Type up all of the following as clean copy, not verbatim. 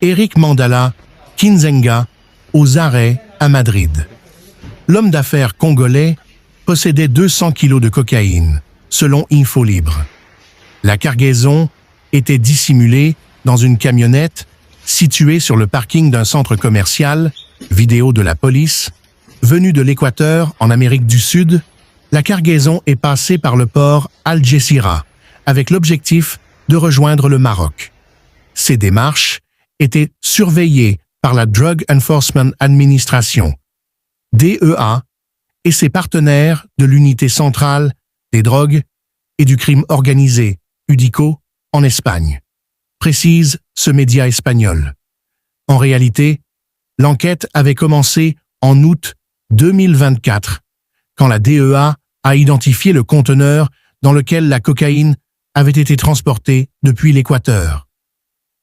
Eric Mandala Kinzenga aux arrêts à Madrid. L'homme d'affaires congolais possédait 200 kilos de cocaïne, selon Info Libre. La cargaison était dissimulée dans une camionnette située sur le parking d'un centre commercial, vidéo de la police. Venue de l'Équateur, en Amérique du Sud, la cargaison est passée par le port Algeciras, avec l'objectif de rejoindre le Maroc. Ces démarches étaient surveillées par la Drug Enforcement Administration, DEA, et ses partenaires de l'unité centrale des drogues et du crime organisé, UDICO, en Espagne, précise ce média espagnol. En réalité, l'enquête avait commencé en août 2024, quand la DEA a identifié le conteneur dans lequel la cocaïne avait été transportée depuis l'Équateur.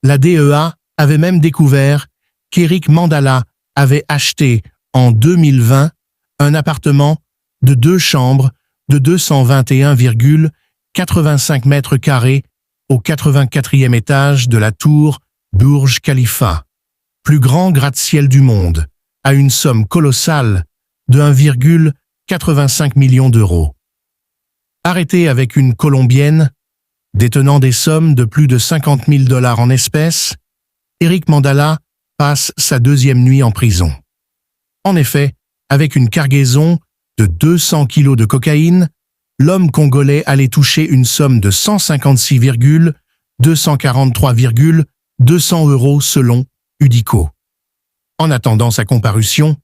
La DEA avait même découvert qu'Eric Mandala avait acheté en 2020 un appartement de 2 chambres de 221,85 mètres carrés au 84e étage de la tour Burj Khalifa, plus grand gratte-ciel du monde, à une somme colossale de 1,85 million d'euros. Arrêté avec une Colombienne, détenant des sommes de plus de 50 000 $ en espèces, Eric Mandala passe sa 2e nuit en prison. En effet, avec une cargaison de 200 kilos de cocaïne, l'homme congolais allait toucher une somme de 156,243,200 € selon UDICO. En attendant sa comparution,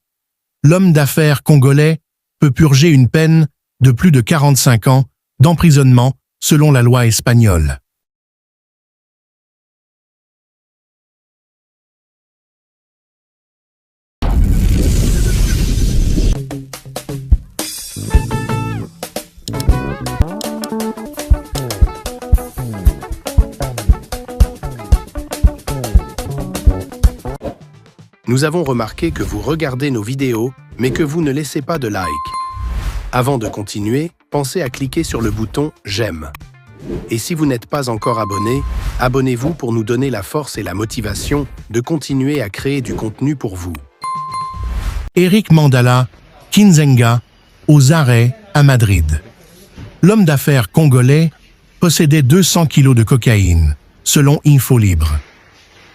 l'homme d'affaires congolais peut purger une peine de plus de 45 ans d'emprisonnement selon la loi espagnole. Nous avons remarqué que vous regardez nos vidéos, mais que vous ne laissez pas de like. Avant de continuer, pensez à cliquer sur le bouton « J'aime ». Et si vous n'êtes pas encore abonné, abonnez-vous pour nous donner la force et la motivation de continuer à créer du contenu pour vous. Eric Mandala Kinzenga aux arrêts à Madrid. L'homme d'affaires congolais possédait 200 kilos de cocaïne, selon Info Libre.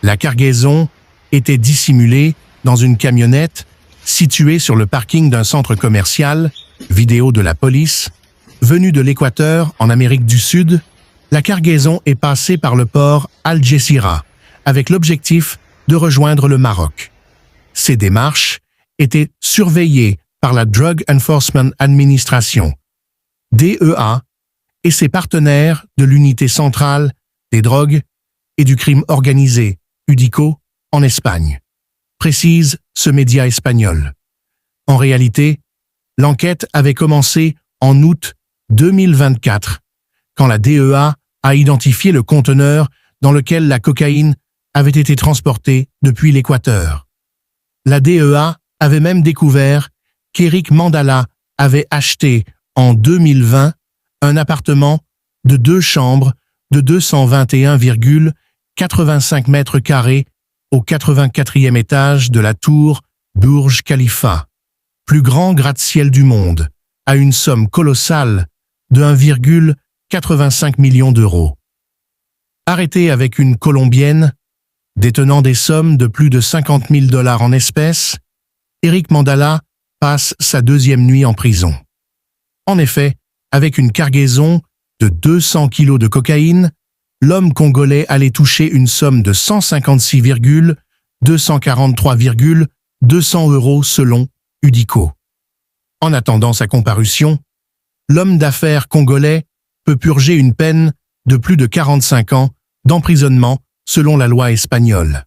La cargaison était dissimulée dans une camionnette située sur le parking d'un centre commercial, vidéo de la police. Venue de l'Équateur, en Amérique du Sud, la cargaison est passée par le port Algeciras, avec l'objectif de rejoindre le Maroc. Ces démarches étaient surveillées par la Drug Enforcement Administration, DEA, et ses partenaires de l'unité centrale des drogues et du crime organisé, UDICO, en Espagne, précise ce média espagnol. En réalité, l'enquête avait commencé en août 2024, quand la DEA a identifié le conteneur dans lequel la cocaïne avait été transportée depuis l'Équateur. La DEA avait même découvert qu'Eric Mandala avait acheté en 2020 un appartement de 2 chambres de 221,85 mètres carrés au 84e étage de la tour Burj Khalifa, plus grand gratte-ciel du monde, à une somme colossale de 1,85 million d'euros. Arrêté avec une Colombienne, détenant des sommes de plus de 50 000 $ en espèces, Eric Mandala passe sa 2e nuit en prison. En effet, avec une cargaison de 200 kilos de cocaïne, l'homme congolais allait toucher une somme de 156,243,200 € selon UDICO. En attendant sa comparution, l'homme d'affaires congolais peut purger une peine de plus de 45 ans d'emprisonnement selon la loi espagnole.